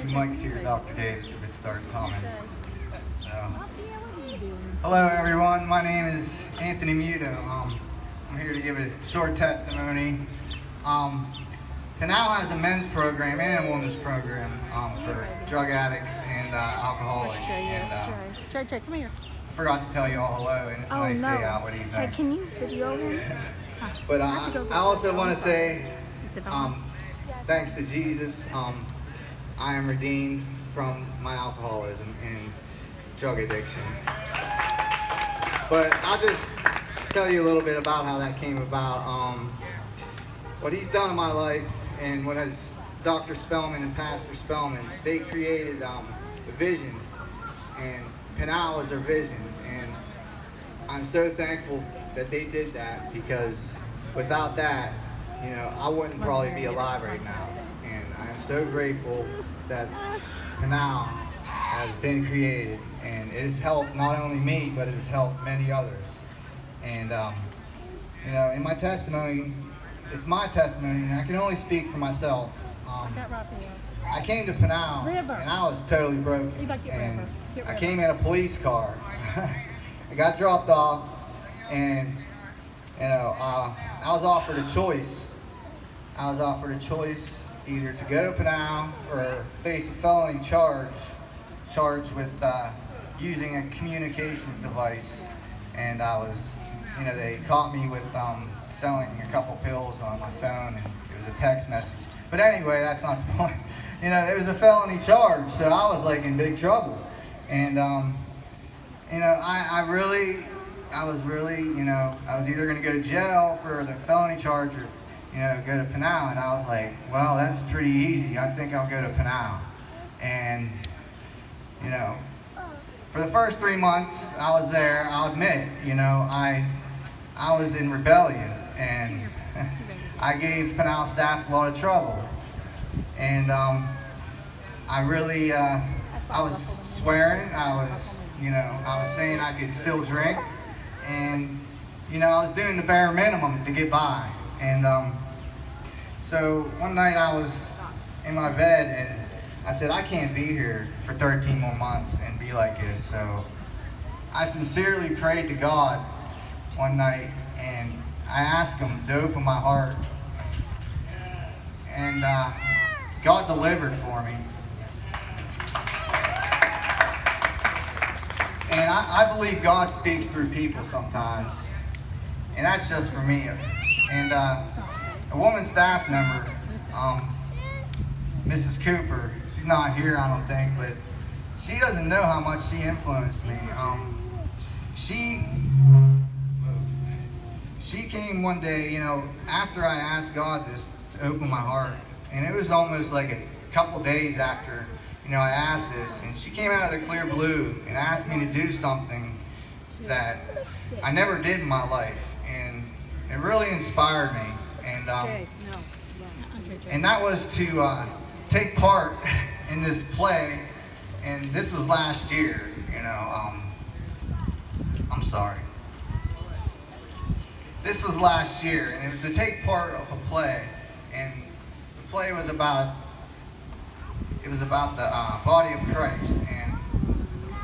some mics here, Dr. Davis, if it starts humming. So, hello everyone, my name is Anthony Muto. I'm here to give a short testimony. Canal has a men's program and a women's program for drug addicts and alcoholics. And, Come here. I forgot to tell you all hello, and it's a nice day out. What do you think? Hey, can you video him? But I also want to say, thanks to Jesus, I am redeemed from my alcoholism and drug addiction. But I'll just tell you a little bit about how that came about. What he's done in my life, and what has Dr. Spellman and Pastor Spellman, they created a vision, and Pinal is their vision, and I'm so thankful that they did that, because without that, you know, I wouldn't probably be alive right now. And I'm so grateful that Pinal has been created, and it has helped not only me, but it has helped many others. And you know, in my testimony, it's my testimony, and I can only speak for myself. I came to Pinal, and I was totally broken. And I came in a police car. I got dropped off, and you know, I was offered a choice. I was offered a choice either to go to Pinal or face a felony charged with using a communications device. And I was, you know, they caught me with selling a couple pills on my phone, and it was a text message. But anyway, that's not the point. You know, it was a felony charge, so I was like in big trouble. And you know, I was really, you know, I was either going to go to jail for the felony charge or, you know, go to Pinal. And I was like, well, that's pretty easy. I think I'll go to Pinal. And, you know, for the first 3 months I was there, I'll admit, you know, I was in rebellion, and I gave Pinal staff a lot of trouble. And I really, I was swearing, I was saying I could still drink, and, you know, I was doing the bare minimum to get by. And so one night I was in my bed, and I said, I can't be here for 13 more months and be like this. So I sincerely prayed to God one night, and I asked him to open my heart. And God delivered for me. And I believe God speaks through people sometimes. And that's just for me. And a woman staff member, Mrs. Cooper, she's not here, I don't think, but she doesn't know how much she influenced me. She came one day, you know, after I asked God this to open my heart, and it was almost like a couple days after, you know, I asked this, and she came out of the clear blue and asked me to do something that I never did in my life, and it really inspired me. And that was to take part in this play, and this was last year, you know. I'm sorry. This was last year, and it was to take part of a play, and the play was about the body of Christ, and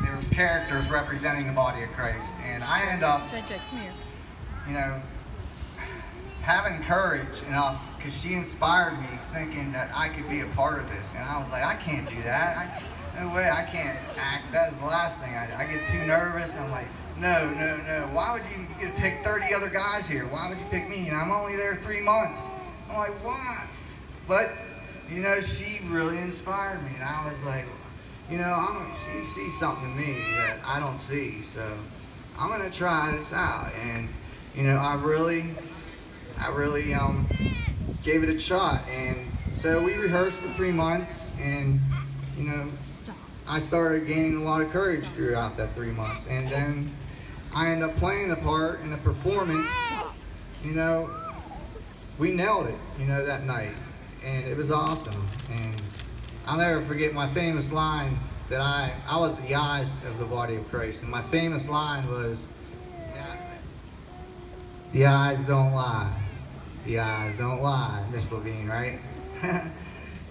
there was characters representing the body of Christ, and I ended up, you know, having courage enough, because she inspired me, thinking that I could be a part of this, and I was like, I can't do that. No way, I can't act. That was the last thing. I get too nervous. I'm like, no. Why would you get to pick 30 other guys here? Why would you pick me? And I'm only there 3 months. I'm like, why? But, you know, she really inspired me, and I was like, you know, she sees something in me that I don't see, so I'm gonna try this out. And, you know, I really gave it a shot. And so we rehearsed for 3 months, and, you know, I started gaining a lot of courage throughout that 3 months, and then I ended up playing the part in the performance. You know, we nailed it, you know, that night, and it was awesome. And I'll never forget my famous line that I was the eyes of the body of Christ, and my famous line was, the eyes don't lie. The eyes don't lie, Miss Levine, right?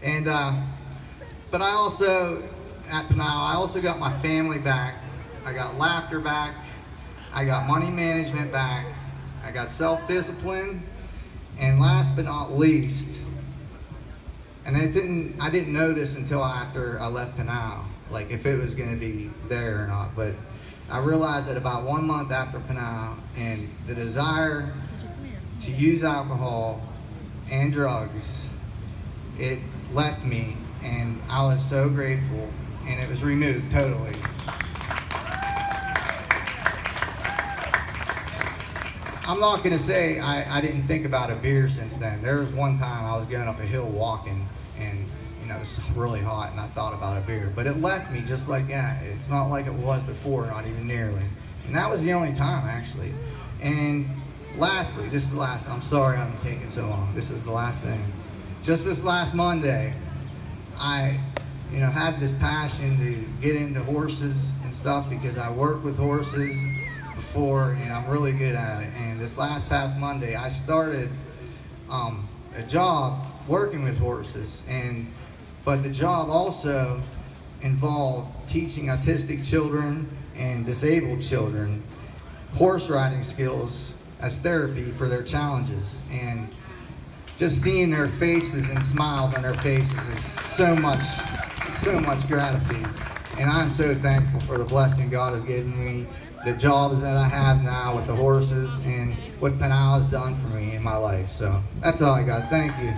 And But I also, at Pinal, I also got my family back. I got laughter back. I got money management back. I got self-discipline. And last but not least, and I didn't know this until after I left Pinal, like if it was going to be there or not. But I realized that about 1 month after Pinal, and the desire to use alcohol and drugs, it left me, and I was so grateful, and it was removed totally. I'm not going to say I didn't think about a beer since then. There was one time I was going up a hill walking, and it was really hot, and I thought about a beer. But it left me just like that. It's not like it was before, not even nearly. And that was the only time, actually. And lastly, this is the last. I'm sorry I'm taking so long. This is the last thing. Just this last Monday, I had this passion to get into horses and stuff because I work with horses before, and I'm really good at it. And this past Monday, I started a job working with horses, but the job also involved teaching autistic children and disabled children horse riding skills as therapy for their challenges. And just seeing their faces and smiles on their faces is so much gratitude. And I'm so thankful for the blessing God has given me, the jobs that I have now with the horses, and what Pinal has done for me in my life. So that's all I got. Thank you.